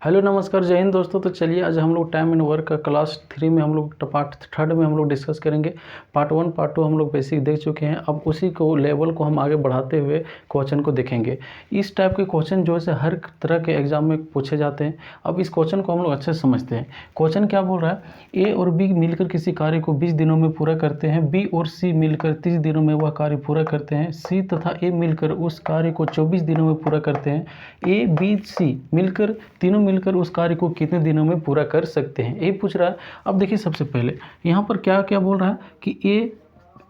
Hello नमस्कार, जय हिंद दोस्तों। तो चलिए आज हम लोग टाइम एंड वर्क का क्लास 3 में हम लोग पार्ट 3 में हम लोग डिस्कस करेंगे। पार्ट 1 पार्ट 2 हम लोग बेसिक देख चुके हैं। अब उसी को लेवल को हम आगे बढ़ाते हुए क्वेश्चन को देखेंगे। इस टाइप के क्वेश्चन जो है हर तरह के एग्जाम में पूछे जाते हैं। अब इस क्वेश्चन को हम लोग अच्छे से समझते हैं। क्वेश्चन क्या बोल रहा है, ए और बी मिलकर किसी कार्य को 20 दिनों में पूरा करते हैं। बी और सी मिलकर 30 दिनों में वह कार्य पूरा करते हैं। सी तथा ए मिलकर उस कार्य को 24 दिनों में पूरा करते हैं। ए बी सी मिलकर तीनों मिलकर उस कार्य को कितने दिनों में पूरा कर सकते हैं, ये पूछ रहा है। अब देखिए सबसे पहले यहाँ पर क्या क्या बोल रहा है कि ए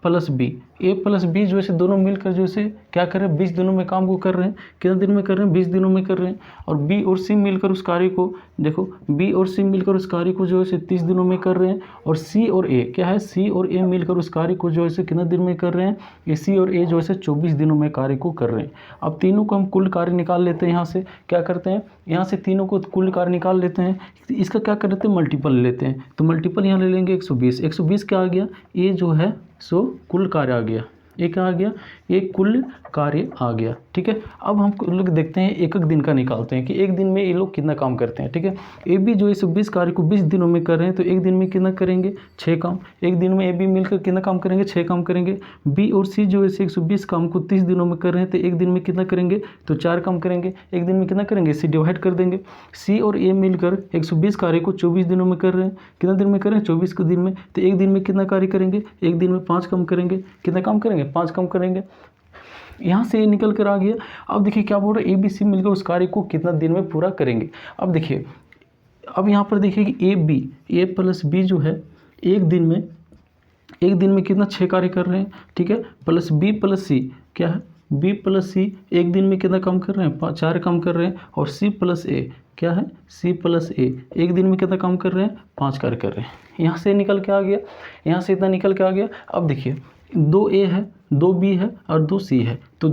प्लस बी जो है दोनों मिलकर जो है क्या कर रहे हैं, 20 दिनों में काम को कर रहे हैं। कितने दिन में कर रहे हैं, 20 दिनों में कर रहे हैं। और बी और सी मिलकर उस कार्य को, देखो बी और सी मिलकर उस कार्य को जो है 30 दिनों में कर रहे हैं। और सी और ए क्या है, सी और ए मिलकर उस कार्य को जो है कितने दिन में कर रहे हैं, ये सी और ए जो है 24 दिनों में कार्य को कर रहे हैं। अब तीनों को हम कुल कार्य निकाल लेते हैं। यहाँ से क्या करते हैं, यहाँ से तीनों को कुल कार्य निकाल लेते हैं। इसका क्या कर लेते हैं, मल्टीपल लेते हैं। तो मल्टीपल यहाँ ले लेंगे 120। 120 क्या आ गया, ये जो है सो कुल कार्य आ गया। ये क्या आ गया, ये कुल कार्य आ गया। ठीक है, अब हम लोग देखते हैं एक एक दिन का निकालते हैं कि एक दिन में ये लोग कितना काम करते हैं। ठीक है, ए बी जो है 20 कार्य को 20 दिनों में कर रहे हैं, तो एक दिन में कितना करेंगे, 6 काम। एक दिन में ए बी मिलकर कितना काम करेंगे, 6 काम करेंगे। बी और सी जो है 120 काम को 30 दिनों में कर रहे हैं, तो एक दिन में कितना करेंगे, तो 4 काम करेंगे। एक दिन में कितना करेंगे, इसे डिवाइड कर देंगे। सी और ए मिलकर 120 कार्य को 24 दिनों में कर रहे हैं। कितना दिन में कर रहे हैं, 24 के दिन में। तो एक दिन में कितना कार्य करेंगे, एक दिन में 5 काम करेंगे। कितना काम करेंगे, 5 काम करेंगे। यहाँ से ये निकल कर आ गया। अब देखिए क्या बोल रहा है, ए बी सी मिलकर उस कार्य को कितना दिन में पूरा करेंगे। अब देखिए, अब यहाँ पर देखिए कि ए प्लस बी जो है एक दिन में कितना 6 कार्य कर रहे हैं। ठीक है, प्लस बी प्लस सी क्या है, बी प्लस सी एक दिन में कितना काम कर रहे हैं, 4 काम कर रहे हैं। और सी प्लस ए क्या है, सी प्लस ए एक दिन में कितना काम कर रहे हैं, 5 कार्य कर रहे हैं। यहाँ से निकल के आ गया, यहाँ से इतना निकल के आ गया। अब देखिए 2 ए है, 2 बी है और 2 सी है, तो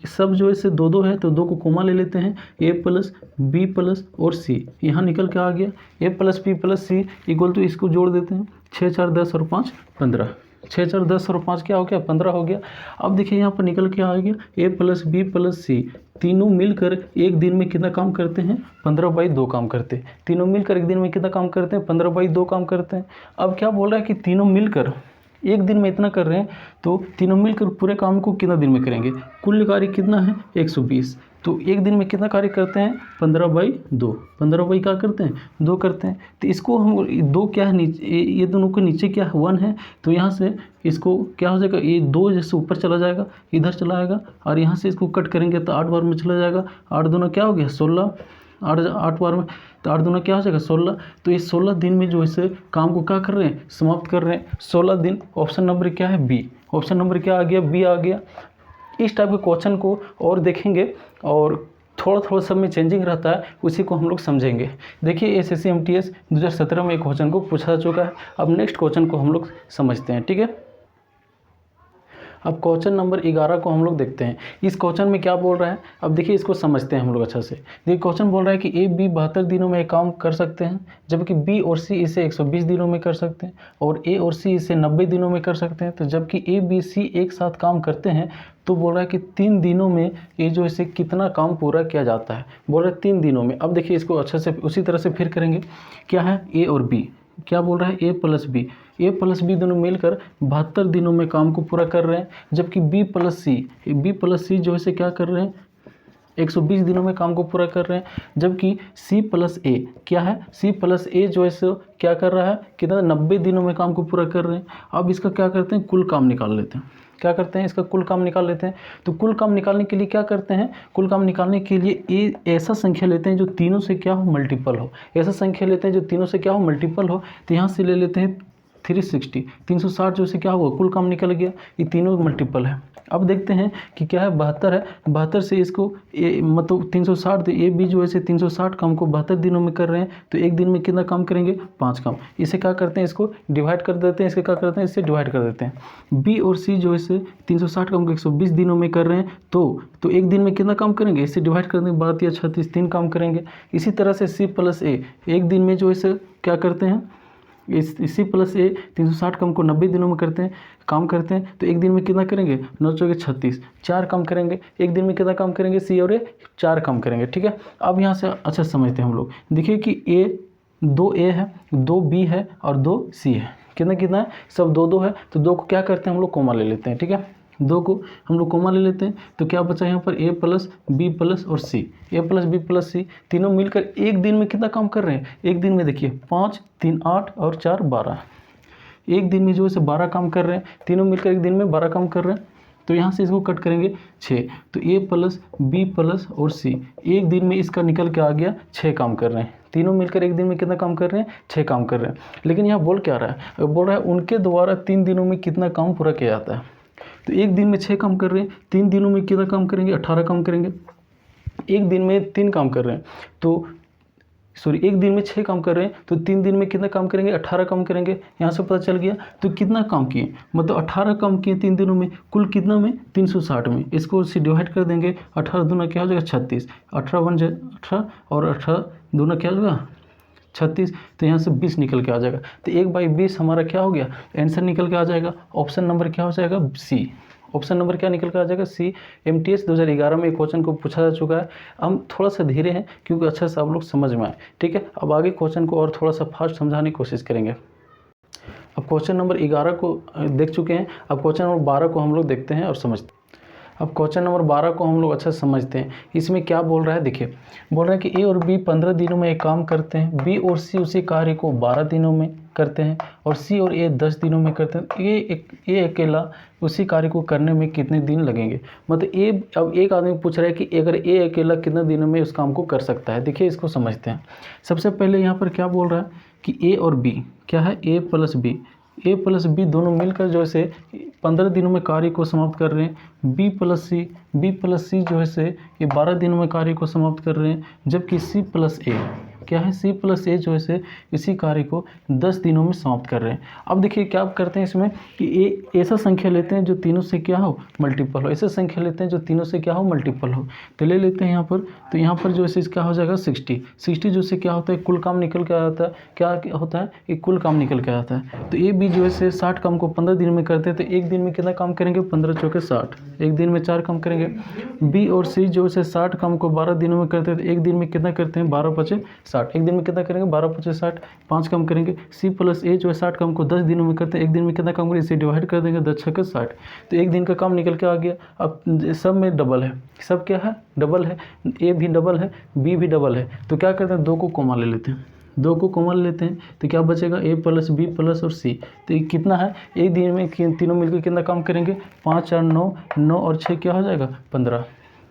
सब जो है 2 है, तो 2 को कोमा ले लेते हैं। ए प्लस बी प्लस और सी यहाँ निकल के आ गया। A plus B plus C equal to इसको जोड़ देते हैं, 6 4 10 और 5 15। 6 4 10 और 5 क्या हो गया, 15 हो गया। अब देखिए यहाँ पर निकल के आ गया ए प्लस बी प्लस सी तीनों मिलकर एक दिन में कितना काम करते हैं, 15/2 काम करते हैं। तीनों मिलकर एक दिन में कितना काम करते हैं, 15/2 काम करते हैं। अब क्या बोल रहा है कि तीनों मिलकर एक दिन में इतना कर रहे हैं, तो तीनों मिलकर पूरे काम को कितना दिन में करेंगे। कुल कार्य कितना है, 120। तो एक दिन में कितना कार्य करते हैं, 15/2। 15 क्या करते हैं, 2 करते हैं। तो इसको हम 2 क्या है नीचे, ये दोनों के नीचे क्या है 1 है, तो यहाँ से इसको क्या हो जाएगा, ये 2 जैसे ऊपर चला जाएगा, इधर चला आएगा। और यहाँ से इसको कट करेंगे तो 8 बार में चला जाएगा। 8 दूना क्या हो गया, 16। 8 बार में, तो 8 दूना क्या हो जाएगा, 16। तो ये 16 दिन में जो है काम को क्या कर रहे हैं, समाप्त कर रहे हैं। 16 दिन। ऑप्शन नंबर क्या है, बी। ऑप्शन नंबर क्या आ गया, बी आ गया। इस टाइप के क्वेश्चन को और देखेंगे और थोड़ा सब में चेंजिंग रहता है, उसी को हम लोग समझेंगे। देखिए SSC MTS 2017 में एक क्वेश्चन को पूछा जा चुका है। अब नेक्स्ट क्वेश्चन को हम लोग समझते हैं। ठीक है, अब क्वेश्चन नंबर 11 को हम लोग देखते हैं। इस क्वेश्चन में क्या बोल रहा है, अब देखिए इसको समझते हैं हम लोग अच्छा से। देखिए क्वेश्चन बोल रहा है कि ए बी 72 दिनों में एक काम कर सकते हैं, जबकि बी और सी इसे 120 दिनों में कर सकते हैं। और ए और सी इसे 90 दिनों में कर सकते हैं। तो जबकि ए बी सी एक साथ काम करते हैं, तो बोल रहा है कि 3 दिनों में ये जो इसे कितना काम पूरा किया जाता है। बोल रहा है 3 दिनों में। अब देखिए इसको अच्छे से उसी तरह से फिर करेंगे। क्या है, ए और बी क्या बोल रहा है, ए प्लस बी दोनों मिलकर 72 दिनों में काम को पूरा कर रहे हैं। जबकि बी प्लस सी जो है क्या कर रहे हैं, 120 दिनों में काम को पूरा कर रहे हैं। जबकि सी प्लस ए क्या है, सी प्लस ए जो है क्या कर रहा है, कितना 90 दिनों में काम को पूरा कर रहे हैं। अब इसका क्या करते हैं, कुल काम निकाल लेते हैं। क्या करते हैं, इसका कुल काम निकाल लेते हैं। तो कुल काम निकालने के लिए क्या करते हैं, कुल काम निकालने के लिए ऐसा संख्या लेते हैं जो तीनों से क्या हो, मल्टीपल हो। ऐसा संख्या लेते हैं जो तीनों से क्या हो, मल्टीपल हो। तो यहाँ से ले लेते हैं 360, 360 जो से क्या हुआ, कुल काम निकल गया। ये तीनों मल्टीपल है। अब देखते हैं कि क्या है, 72 है। 72 से इसको मतलब 360, ए बी जो है 360 काम को 72 दिनों में कर रहे हैं। तो एक दिन में कितना काम करेंगे, 5 काम। इसे क्या करते हैं, इसको डिवाइड कर देते हैं। इसके क्या करते हैं, इससे डिवाइड कर देते हैं। बी और सी जो है 360 काम को 120 दिनों में कर रहे हैं, तो एक दिन में कितना काम करेंगे, इससे डिवाइड करने के बाद 36 3 काम करेंगे। इसी तरह से सी प्लस ए एक दिन में जो है क्या करते हैं, इसी प्लस ए 360 काम को 90 दिनों में काम करते हैं तो एक दिन में कितना करेंगे, 9 चौके 36, 4 काम करेंगे। एक दिन में कितना काम करेंगे, सी और ए 4 काम करेंगे, ठीक है। अब यहाँ से अच्छा समझते हैं हम लोग। देखिए कि ए 2 ए है, 2 बी है और 2 सी है। कितना कितना है, सब 2 2 है। तो 2 को क्या करते हैं हम लोग, कोमा ले लेते हैं, ठीक है। 2 को हम लोग कोमा ले लेते हैं तो क्या बचा यहाँ पर, ए प्लस बी प्लस और सी, ए प्लस बी प्लस सी तीनों मिलकर एक दिन में कितना काम कर रहे हैं। एक दिन में देखिए 5 3 8 और 4 12, एक दिन में जो है 12 काम कर रहे हैं, तीनों मिलकर एक दिन में 12 काम कर रहे हैं। तो यहाँ से इसको कट करेंगे 6, तो ए प्लस बी प्लस और सी एक दिन में इसका निकल के आ गया 6 काम कर रहे हैं। तीनों मिलकर एक दिन में कितना काम कर रहे हैं, 6 काम कर रहे हैं। लेकिन यहाँ बोल क्या रहा है, बोल रहा है उनके द्वारा 3 दिनों में कितना काम पूरा किया जाता है। तो एक दिन में 6 काम कर रहे हैं, 3 दिनों में कितना काम करेंगे, 18 काम करेंगे। एक दिन में 3 काम कर रहे हैं तो एक दिन में 6 काम कर रहे हैं तो 3 दिन में कितना काम करेंगे, 18 काम करेंगे। यहाँ से पता चल गया तो कितना काम किए, मतलब 18 काम किए 3 दिनों में, कुल कितना में 360 में। इसको से डिवाइड कर देंगे, 18 दूना क्या हो जाएगा 36, 18 1 18 और 18 दूना क्या हो जाएगा 36। तो यहाँ से 20 निकल के आ जाएगा। तो 1/20 हमारा क्या हो गया, आंसर निकल के आ जाएगा। ऑप्शन नंबर क्या हो जाएगा, सी। ऑप्शन नंबर क्या निकल कर आ जाएगा, सी। MTS 2011 में एक क्वेश्चन को पूछा जा चुका है। हम थोड़ा सा धीरे हैं क्योंकि अच्छे से आप लोग समझ में आए, ठीक है। अब आगे क्वेश्चन को और थोड़ा सा फास्ट समझाने की कोशिश करेंगे। अब क्वेश्चन नंबर 11 को देख चुके हैं, अब क्वेश्चन नंबर 12 को हम लोग देखते हैं और समझते हैं। अब क्वेश्चन नंबर 12 को हम लोग अच्छा समझते हैं। इसमें क्या बोल रहा है, देखिए बोल रहा है कि ए और बी 15 दिनों में एक काम करते हैं, बी और सी उसी कार्य को 12 दिनों में करते हैं और सी और ए 10 दिनों में करते हैं। ये अकेला उसी कार्य को करने में कितने दिन लगेंगे। मतलब अब एक आदमी पूछ रहा है कि अगर ए अकेला कितने दिनों में उस काम को कर सकता है। देखिए इसको समझते हैं। सबसे पहले यहाँ पर क्या बोल रहा है कि ए और बी क्या है, ए प्लस बी दोनों मिलकर जो है 15 दिनों में कार्य को समाप्त कर रहे हैं। बी प्लस सी जो है ये 12 दिनों में कार्य को समाप्त कर रहे हैं। जबकि सी प्लस ए क्या है, सी प्लस ए जो है इसी कार्य को 10 दिनों में समाप्त कर रहे हैं। अब देखिए क्या करते हैं इसमें कि ए ऐसा संख्या लेते हैं जो तीनों से क्या हो, मल्टीपल हो। ऐसा संख्या लेते हैं जो तीनों से क्या हो, मल्टीपल हो। तो ले लेते हैं यहाँ पर, तो यहाँ पर जो है क्या हो जाएगा 60 जो से क्या होता है, कुल काम निकल के आ जाता है। क्या होता है, एक कुल काम निकल के आता है। तो ए बी जो है 60 काम को 15 दिन में करते हैं तो एक दिन में कितना काम करेंगे, 15 चौके 60, एक दिन में 4 काम करेंगे। बी और सी जो है 60 काम को 12 दिनों में करते हैं तो एक दिन में कितना करते हैं, 12 5 60, एक दिन में कितना करेंगे, 12 5 60, 5 काम करेंगे। सी प्लस ए जो है 60 काम को 10 दिनों में करते हैं, एक दिन में कितना काम करेंगे, इसे डिवाइड कर देंगे, 10 6 60, तो एक दिन का काम निकल के आ गया। अब सब में डबल है, सब क्या है, डबल है। ए भी डबल है, बी भी डबल है। तो क्या करते हैं, 2 को कॉमन ले लेते हैं, 2 को कॉमन लेते हैं तो क्या बचेगा, ए प्लस बी प्लस और सी। तो ये कितना है, एक दिन में तीनों मिलकर कितना काम करेंगे, 5 4 9 9 और 6 क्या हो जाएगा 15,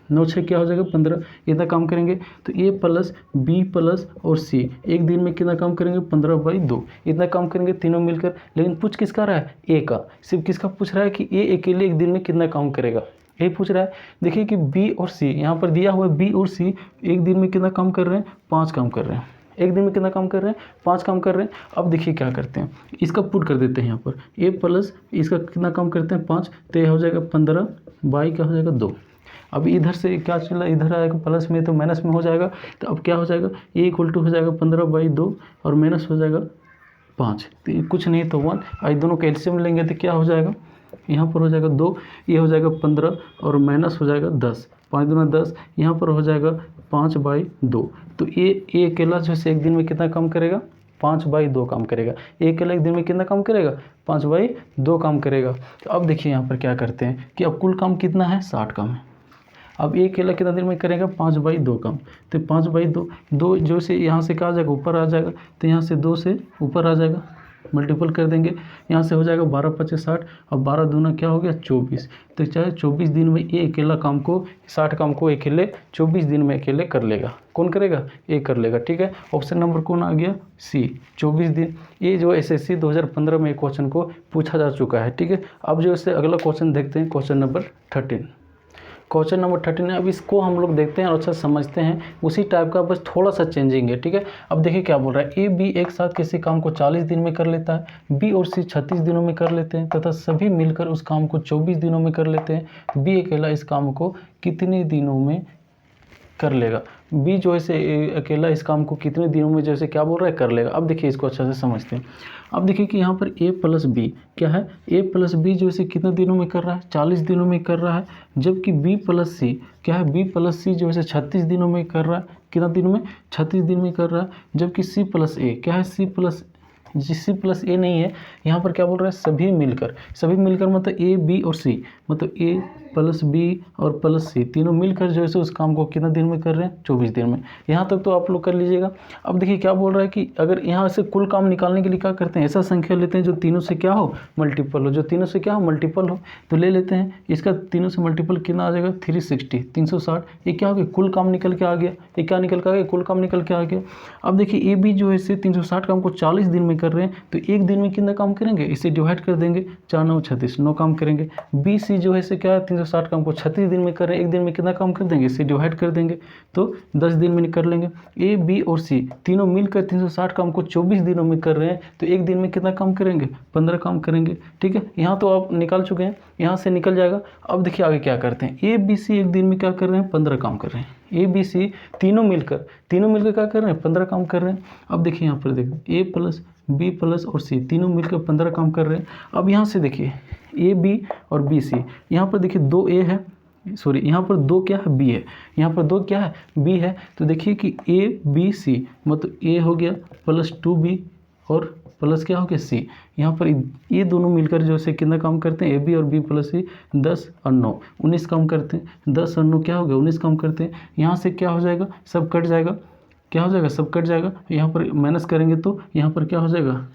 9 6 क्या हो जाएगा 15, इतना काम करेंगे। तो ए प्लस बी प्लस और सी एक दिन में कितना काम करेंगे, 15/2, इतना काम करेंगे तीनों मिलकर। लेकिन पूछ किसका रहा है, ए का। सिर्फ किसका पूछ रहा है कि ए अकेले एक दिन में कितना काम करेगा, ये पूछ रहा है। देखिए कि बी और सी यहाँ पर दिया हुआ है, बी और सी एक दिन में कितना काम कर रहे हैं, 5 काम कर रहे हैं। एक दिन में कितना काम कर रहे हैं, 5 काम कर रहे हैं। अब देखिए क्या करते हैं, इसका पुट कर देते हैं यहाँ पर, ए प्लस इसका कितना काम करते हैं 5, तो ये हो जाएगा 15 बाई क्या हो जाएगा 2। अब इधर से क्या चला, इधर आएगा प्लस में तो माइनस में हो जाएगा। तो अब क्या हो जाएगा, ए इक्वल टू हो जाएगा 15/2 और माइनस हो जाएगा 5, तो ये कुछ नहीं तो 1। आज दोनों का एलसीएम लेंगे तो क्या हो जाएगा, यहाँ पर हो जाएगा 2, ये हो जाएगा 15 और माइनस हो जाएगा 10, 5 दूना 10, यहाँ पर हो जाएगा 5/2। तो ये अकेला जो है एक दिन में कितना काम करेगा, 5/2 काम करेगा। एक अकेला एक दिन में कितना काम करेगा, 5/2 काम करेगा। तो अब देखिए यहाँ पर क्या करते हैं कि अब कुल काम कितना है, 60 काम है। अब एक अकेला कितना दिन में करेगा, 5/2 काम। तो 5/2 2 जो से यहाँ से क्या आ जाएगा, ऊपर आ जाएगा। तो यहाँ से 2 से ऊपर आ जाएगा, मल्टीपल कर देंगे, यहाँ से हो जाएगा 12 5 60 और 12 दूना क्या हो गया 24। तो चाहे 24 दिन में ये अकेला काम को 60 काम को अकेले 24 दिन में अकेले कर लेगा। कौन करेगा, ये कर लेगा, ठीक है। ऑप्शन नंबर कौन आ गया, सी, 24 दिन। ये जो SSC 2015 में क्वेश्चन को पूछा जा चुका है, ठीक है। अब जो इससे अगला क्वेश्चन देखते हैं, क्वेश्चन नंबर 13। क्वेश्चन नंबर 13 है। अब इसको हम लोग देखते हैं और अच्छा समझते हैं, उसी टाइप का बस थोड़ा सा चेंजिंग है, ठीक है। अब देखिए क्या बोल रहा है, ए बी एक साथ किसी काम को 40 दिन में कर लेता है, बी और सी 36 दिनों में कर लेते हैं तथा सभी मिलकर उस काम को 24 दिनों में कर लेते हैं। बी अकेला इस काम को कितने दिनों में कर लेगा। बी जो है से अकेला इस काम को कितने दिनों में जैसे क्या बोल रहा है कर लेगा। अब देखिए इसको अच्छा से समझते हैं। अब देखिए कि यहाँ पर ए प्लस बी क्या है, ए प्लस बी जो है कितने दिनों में कर रहा है, 40 दिनों में कर रहा है। जबकि बी प्लस सी क्या है, बी प्लस सी जो है 36 दिनों में कर रहा है। कितना दिन में, 36 दिन में कर रहा है। जबकि सी प्लस ए क्या है, सी प्लस ए नहीं है, यहाँ पर क्या बोल रहा है सभी मिलकर, सभी मिलकर मतलब ए बी और सी, मतलब ए प्लस बी और प्लस सी तीनों मिलकर जो है उस काम को कितना दिन में कर रहे हैं, 24 दिन में। यहाँ तक तो आप लोग कर लीजिएगा। अब देखिए क्या बोल रहा है कि अगर यहाँ से कुल काम निकालने के लिए क्या करते हैं, ऐसा संख्या लेते हैं जो तीनों से क्या हो मल्टीपल हो, जो तीनों से क्या हो मल्टीपल हो। तो ले लेते हैं इसका तीनों से मल्टीपल कितना आ जाएगा 360, 360। ये क्या हो गया, कुल काम निकल के आ गया। ये क्या निकल के आ गया, कुल काम निकल के आ गया। अब देखिए ए बी जो है इसे 360 काम को 40 दिन में कर रहे हैं, तो एक दिन में कितना काम करेंगे, इसे डिवाइड कर देंगे, 4 9 36, 9 काम करेंगे। बी सी जो है इसे क्या है 360 काम को 36 दिन में कर रहे हैं, एक दिन में कितना काम कर देंगे, इसे डिवाइड कर देंगे तो 10 दिन में कर लेंगे। ए बी और सी तीनों मिलकर 360 काम को 24 दिनों में कर रहे हैं, तो एक दिन में कितना काम करेंगे, 15 काम करेंगे। ठीक है, यहाँ तो आप निकाल चुके हैं, यहाँ से निकल जाएगा। अब देखिए आगे क्या करते हैं, ए बी सी एक दिन में क्या कर रहे हैं, 15 काम कर रहे हैं। ए बी सी तीनों मिलकर क्या कर रहे हैं, 15 काम कर रहे हैं। अब देखिए यहाँ पर देखिए ए प्लस बी प्लस और सी तीनों मिलकर 15 काम कर रहे हैं। अब यहाँ से देखिए ए बी और बी सी, यहाँ पर देखिए 2 ए है, सॉरी यहाँ पर 2 क्या है, बी है, यहाँ पर 2 क्या है, बी है। तो देखिए कि ए बी सी मतलब ए हो गया प्लस 2b और प्लस क्या हो गया सी। यहाँ पर ये दोनों मिलकर जो है कितना काम करते हैं, ए बी और बी प्लस सी 10 और 9 19 काम करते हैं। 10 और 9 क्या हो गया 19 काम करते हैं। यहाँ से क्या हो जाएगा, सब कट जाएगा, क्या हो जाएगा, सब कट जाएगा। यहाँ पर माइनस करेंगे तो यहाँ पर क्या हो जाएगा,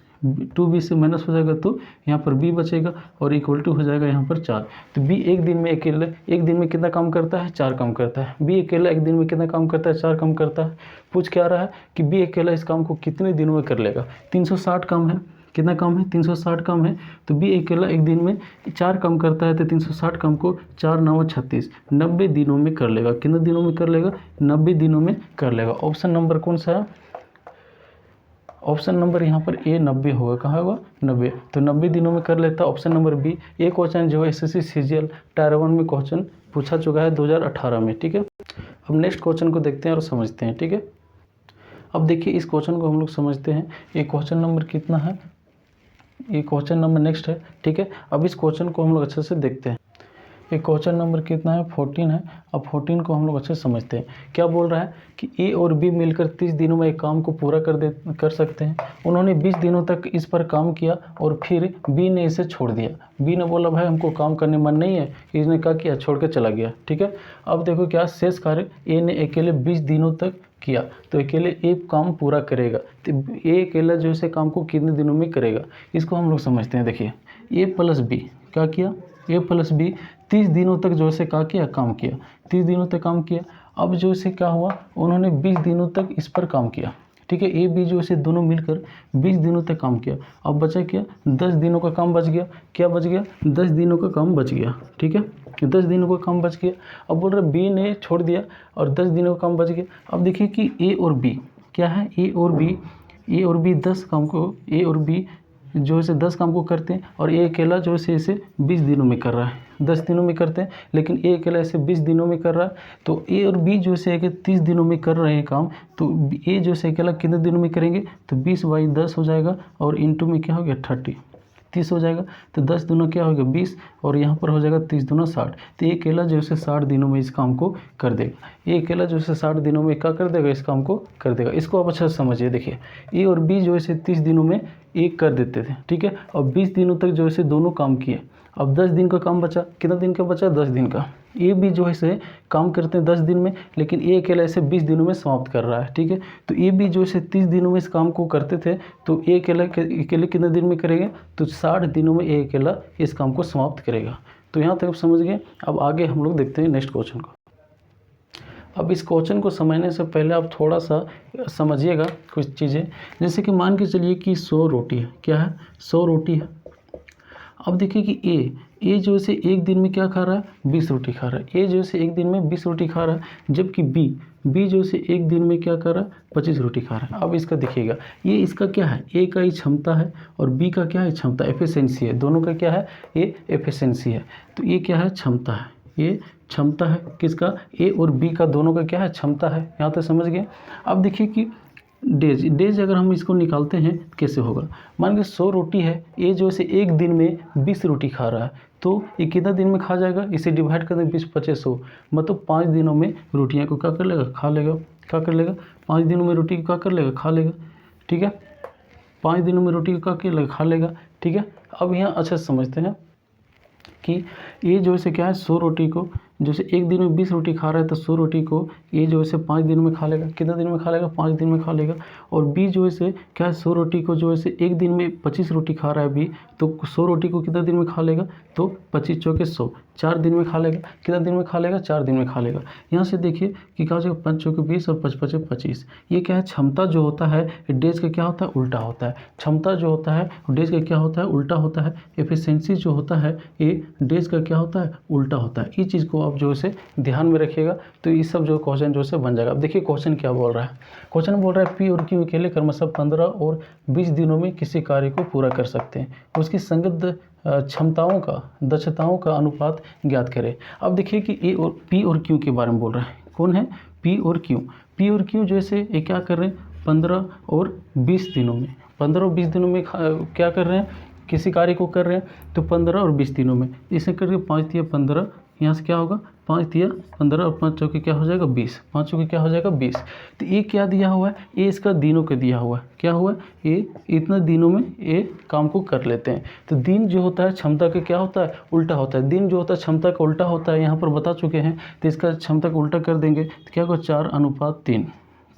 2b से माइनस हो जाएगा तो यहाँ पर b बचेगा और इक्वल टू हो जाएगा यहाँ पर 4। तो b एक दिन में अकेले एक दिन में कितना काम करता है, 4 काम करता है। b अकेला एक दिन में कितना काम करता है, 4 काम करता है। पूछ क्या रहा है कि b अकेला इस काम को कितने दिनों में कर लेगा, 360 काम है। कितना काम है, 360 काम है। तो b अकेला एक दिन में 4 काम करता है, तो 360 काम को 4 9 36 90 दिनों में कर लेगा। कितने दिनों में कर लेगा, 90 दिनों में कर लेगा। ऑप्शन नंबर कौन सा है, ऑप्शन नंबर यहाँ पर ए 90 होगा, कहाँ होगा 90। तो 90 दिनों में कर लेता है ऑप्शन नंबर बी। ये क्वेश्चन जो है एसएससी सीजीएल टायर 1 में क्वेश्चन पूछा चुका है 2018 में। ठीक है, अब नेक्स्ट क्वेश्चन को देखते हैं और समझते हैं। ठीक है, अब देखिए इस क्वेश्चन को हम लोग समझते हैं। ये क्वेश्चन नंबर कितना है, ये क्वेश्चन नंबर नेक्स्ट है। ठीक है, अब इस क्वेश्चन को हम लोग अच्छे से देखते हैं। ये क्वेश्चन नंबर कितना है, 14 है। अब 14 को हम लोग अच्छे से समझते हैं। क्या बोल रहा है कि ए और बी मिलकर 30 दिनों में एक काम को पूरा कर सकते हैं। उन्होंने 20 दिनों तक इस पर काम किया और फिर बी ने इसे छोड़ दिया। बी ने बोला भाई हमको काम करने मन नहीं है, इसने क्या किया, छोड़ के चला गया। ठीक है, अब देखो क्या शेष कार्य ए ने अकेले 20 दिनों तक किया, तो अकेले एक काम पूरा करेगा। तो ए अकेला जो है काम को कितने दिनों में करेगा, इसको हम लोग समझते हैं। देखिए ए प्लस बी क्या किया, ए प्लस बी 30 दिनों तक जो है क्या किया, काम किया। 30 दिनों तक काम किया। अब जो है क्या हुआ, उन्होंने 20 दिनों तक इस पर काम किया। ठीक है, ए बी जो है दोनों मिलकर 20 दिनों तक काम किया। अब बचा क्या, 10 दिनों का काम बच गया। क्या बच गया, 10 दिनों का काम बच गया। ठीक है, 10 दिनों का काम बच गया। अब बोल रहे बी ने छोड़ दिया और 10 दिनों का काम बच गया। अब देखिए कि ए और बी क्या है, ए और बी 10 काम को, ए और बी जो है 10 काम को करते हैं और ए अकेला जो है इसे 20 दिनों में कर रहा है। 10 दिनों में करते हैं, लेकिन ए अकेला इसे 20 दिनों में कर रहा है। तो ए और बी जो है 30 दिनों में कर रहे हैं काम, तो ए जो है अकेला कितने दिनों में करेंगे, तो 20/10 हो जाएगा और इंटू में क्या हो गया 30 हो जाएगा। तो 10 दूना क्या हो गया 20 और यहाँ पर हो जाएगा 30 दूना 60। तो ये अकेला जो है 60 दिनों में इस काम को कर देगा। ये अकेला जो है 60 दिनों में क्या कर देगा, इस काम को कर देगा। इसको आप अच्छा से समझिए। देखिए ए और बी जो है 30 दिनों में एक कर देते थे। ठीक है, और 20 दिनों तक जो है दोनों काम किए। अब 10 दिन का काम बचा, कितना दिन का बचा, 10 दिन का। ए भी जो है काम करते हैं 10 दिन में, लेकिन ए अकेला ऐसे 20 दिनों में समाप्त कर रहा है। ठीक है, तो ए भी जो है 30 दिनों में इस काम को करते थे, तो ए अकेले कितने दिन में करेंगे, तो 60 दिनों में ए अकेला इस काम को समाप्त करेगा। तो यहाँ तक आप समझ गए। अब आगे हम लोग देखते हैं नेक्स्ट क्वेश्चन को। अब इस क्वेश्चन को समझने से पहले आप थोड़ा सा समझिएगा कुछ चीज़ें। जैसे कि मान के चलिए कि 100 रोटी है। क्या है, 100 रोटी है। अब देखिए कि ए जो है एक दिन में क्या खा रहा है, 20 रोटी खा रहा है। ए जो है एक दिन में 20 रोटी खा रहा है, जबकि बी जो है एक दिन में क्या कर रहा है, 25 रोटी खा रहा है। अब इसका देखिएगा, ये इसका क्या है, ए का ही क्षमता है और बी का क्या है, क्षमता, एफिशिएंसी है। दोनों का क्या है, ये एफिशिएंसी है। तो ये क्या है, क्षमता है। ये क्षमता है किसका, ए और बी का दोनों का क्या है, क्षमता है। यहाँ तक समझ गए। अब देखिए कि डेज अगर हम इसको निकालते हैं कैसे होगा। मान के 100 रोटी है, ए जो है एक दिन में 20 रोटी खा रहा है, तो ये कितना दिन में खा जाएगा, इसे डिवाइड कर दें 20 25 100, मतलब 5 दिनों में रोटियां को क्या कर लेगा, खा लेगा। क्या कर लेगा, 5 दिनों में रोटी को क्या कर लेगा, खा लेगा। ठीक है, 5 दिनों में रोटी को क्या कर लेगा, खा लेगा। ठीक है, अब यहाँ अच्छा समझते हैं कि ये जो है क्या है, 100 रोटी को जैसे एक दिन में 20 रोटी खा रहा है, तो 100 रोटी को ये जो है 5 दिन में खा लेगा। कितना दिन में खा लेगा, 5 दिन में खा लेगा। और बी जो है क्या है, 100 रोटी को जो है एक दिन में 25 रोटी खा रहा है बी, तो 100 रोटी को कितना दिन में खा लेगा, तो 25 चौके 100, 4 दिन में खा लेगा। कितना दिन में खा लेगा, 4 दिन में खा लेगा। यहाँ से देखिए कि क्या हो जाएगा, 5 चौके 20 और 5 5 25। ये क्या है, क्षमता जो होता है डेज का क्या होता है, उल्टा होता है। क्षमता जो होता है डेज का क्या होता है, उल्टा होता है। एफिशिएंसी जो होता है ये डेज का क्या होता है, उल्टा होता है। इस चीज़ को आप जो है ध्यान में रखिएगा, तो ये सब जो क्वेश्चन जो है बन जाएगा। अब देखिए क्वेश्चन क्या बोल रहा है। क्वेश्चन बोल रहा है पी और क्यू अकेले क्रमशः 15 और 20 दिनों में किसी कार्य को पूरा कर सकते हैं, उसकी संगत क्षमताओं का, दक्षताओं का अनुपात ज्ञात करें। अब देखिए कि ए और पी और क्यू के बारे में बोल रहा है। कौन है, पी और क्यू। पी और क्यू जैसे ये क्या कर रहे हैं, 15 और 20 दिनों में, 15 और 20 दिनों में क्या कर रहे हैं, किसी कार्य को कर रहे हैं। तो 15 और 20 दिनों में इसे करके 5 तिया 15, यहाँ से क्या होगा 5 तिया 15 और 5 चौके क्या हो जाएगा 20, 5 चौके क्या हो जाएगा 20। तो ये क्या दिया हुआ है, ये इसका दिनों का दिया हुआ है। क्या हुआ है, ये इतना दिनों में ये काम को कर लेते हैं। तो दिन जो होता है क्षमता का क्या होता है, उल्टा होता है। दिन जो होता है क्षमता का उल्टा होता है, यहाँ पर बता चुके हैं। तो इसका क्षमता का उल्टा कर देंगे तो क्या होगा 4:3,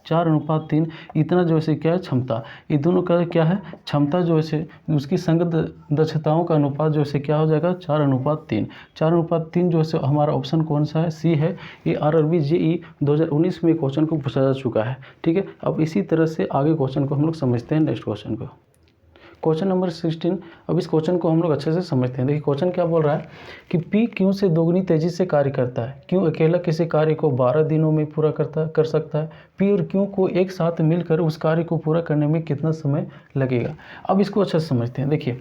4:3। इतना जो है क्या है, क्षमता। ये दोनों का क्या है, क्षमता जो है उसकी संगत दक्षताओं का अनुपात जो है क्या हो जाएगा 4:3। 4:3 जो है हमारा ऑप्शन कौन सा है, सी है। ये RRB JEE 2019 में क्वेश्चन को पूछा जा चुका है। ठीक है, अब इसी तरह से आगे क्वेश्चन को हम लोग समझते हैं। नेक्स्ट क्वेश्चन को, क्वेश्चन नंबर 16। अब इस क्वेश्चन को हम लोग अच्छे से समझते हैं। देखिए क्वेश्चन क्या बोल रहा है कि पी क्यू से दोगुनी तेजी से कार्य करता है। क्यू अकेला किसी कार्य को 12 दिनों में पूरा कर सकता है। पी और क्यू को एक साथ मिलकर उस कार्य को पूरा करने में कितना समय लगेगा। अब इसको अच्छे से समझते हैं। देखिए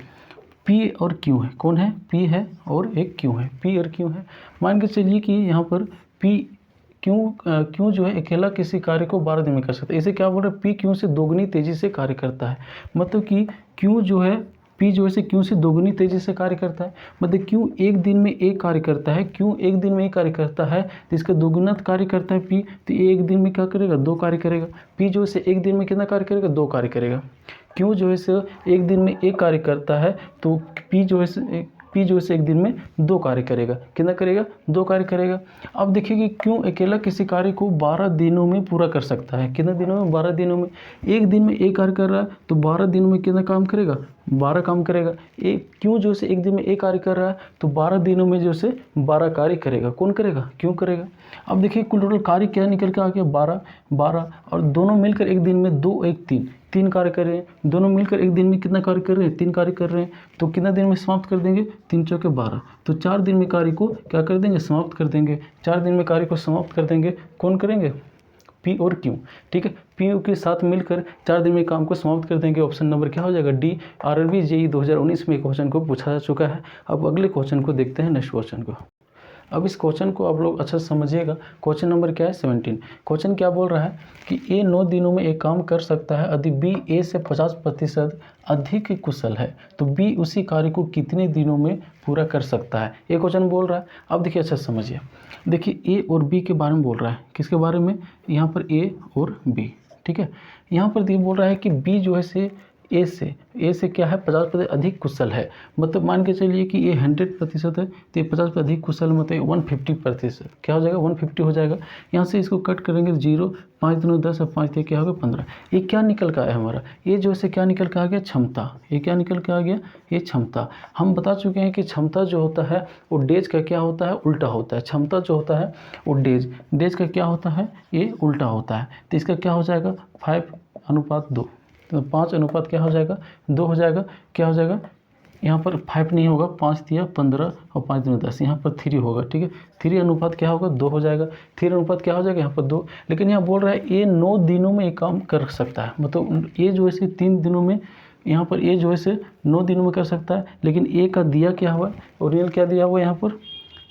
पी और क्यू है, कौन है, पी है और एक क्यू है। पी और क्यू है, मान के चलिए कि यहाँ पर पी क्यों जो है अकेला किसी कार्य को 12 दिन में कर सकता है। इसे क्या बोल रहे हैं, पी क्यू से दोगुनी तेजी से कार्य करता है। मतलब कि क्यू जो है, पी जो है क्यू से दोगुनी तेजी से कार्य करता है। मतलब क्यू एक दिन में एक कार्य करता है, क्यू एक दिन में एक कार्य करता है, तो इसका दोगुना कार्य करता है पी। तो एक दिन में क्या करेगा, 2 कार्य करेगा। पी जो है एक दिन में कितना कार्य करेगा, 2 कार्य करेगा। क्यू जो है एक दिन में एक कार्य करता है, तो पी जो है एक दिन में 2 कार्य करेगा। कितना करेगा, 2 कार्य करेगा। अब देखिए कि क्यों अकेला किसी कार्य को 12 दिनों में पूरा कर सकता है। कितने दिनों में, 12 दिनों में। एक दिन में एक कार्य कर रहा है, तो 12 दिनों में कितना काम करेगा, 12 काम करेगा। क्यों जो है एक दिन में एक कार्य कर रहा है, तो 12 दिनों में जो है 12 कार्य करेगा। कौन करेगा, क्यों करेगा। अब देखिए कुल टोटल कार्य क्या निकल के आ गया, 12 और दोनों मिलकर एक दिन में 2 1 3 कार्य कर रहे हैं। दोनों मिलकर एक दिन में कितना कार्य कर रहे हैं, 3 कार्य कर रहे हैं। तो कितना दिन में समाप्त कर देंगे, 3 चौके 12। तो 4 दिन में कार्य को क्या कर देंगे, समाप्त कर देंगे। 4 दिन में कार्य को समाप्त कर देंगे। कौन करेंगे, पी और क्यू। ठीक है, पी के साथ मिलकर 4 दिन में काम को समाप्त कर देंगे। ऑप्शन नंबर क्या हो जाएगा, डी। RRB JEE 2019 में क्वेश्चन को पूछा जा चुका है। अब अगले क्वेश्चन को देखते हैं, नेक्स्ट क्वेश्चन को। अब इस क्वेश्चन को आप लोग अच्छा समझिएगा। क्वेश्चन नंबर क्या है, 17। क्वेश्चन क्या बोल रहा है कि ए 9 दिनों में एक काम कर सकता है यदि बी ए से 50% अधिक कुशल है, तो बी उसी कार्य को कितने दिनों में पूरा कर सकता है। ये क्वेश्चन बोल रहा है। अब देखिए अच्छा समझिए। देखिए ए और बी के बारे में बोल रहा है। किसके बारे में, यहाँ पर ए और बी। ठीक है, यहाँ पर ये बोल रहा है कि बी जो है ए से क्या है, 50% अधिक कुशल है। मतलब मान के चलिए कि ये 100% है, तो ये 50% अधिक कुशल, मतलब 150% क्या हो जाएगा, 150 हो जाएगा। यहाँ से इसको कट करेंगे 0, 5 दूनी 10 और 5 क्या होगा 15। ये क्या निकल का है हमारा, ये जो है क्या निकल के आ गया, क्षमता। ये क्या निकल के आ गया, ये क्षमता। हम बता चुके हैं कि क्षमता जो होता है वो डेज का क्या होता है, उल्टा होता है। क्षमता जो होता है वो डेज का क्या होता है, ये उल्टा होता है। तो इसका क्या हो जाएगा, 5:2। तो 5 अनुपात क्या हो जाएगा, 2 हो जाएगा। क्या हो जाएगा, यहाँ पर 5 नहीं होगा, 5 तिया 15 और 5 दूनी 10, यहाँ पर 3 होगा। ठीक है, 3 अनुपात क्या होगा, 2 हो जाएगा। 3 अनुपात क्या हो जाएगा, यहाँ पर 2। लेकिन यहाँ बोल रहा है ये 9 दिनों में एक काम कर सकता है। मतलब ये जो है 3 दिनों में, यहाँ पर ये जो है 9 दिनों में कर सकता है। लेकिन ए का दिया क्या हुआ है, ओरिजिनल क्या दिया हुआ है यहाँ पर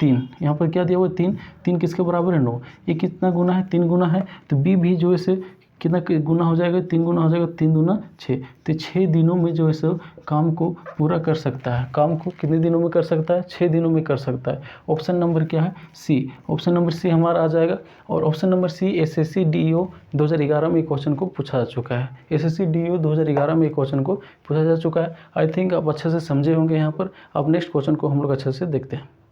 3, यहाँ पर क्या दिया हुआ है 3, 3 किसके बराबर है 9, ये कितना गुना है 3 गुना है, तो बी भी जो है से कितना गुना हो जाएगा 3 गुना हो जाएगा, 3 दूना 6, तो 6 दिनों में जो है सो काम को पूरा कर सकता है। काम को कितने दिनों में कर सकता है, 6 दिनों में कर सकता है। ऑप्शन नंबर क्या है सी, ऑप्शन नंबर सी हमारा आ जाएगा। और option number C SSC DEO 2011 में क्वेश्चन को पूछा जा चुका है। एसएससी डीईओ 2011 में क्वेश्चन को पूछा जा चुका है। आई थिंक आप अच्छे से समझे होंगे यहाँ पर। अब नेक्स्ट क्वेश्चन को हम लोग अच्छे से देखते हैं।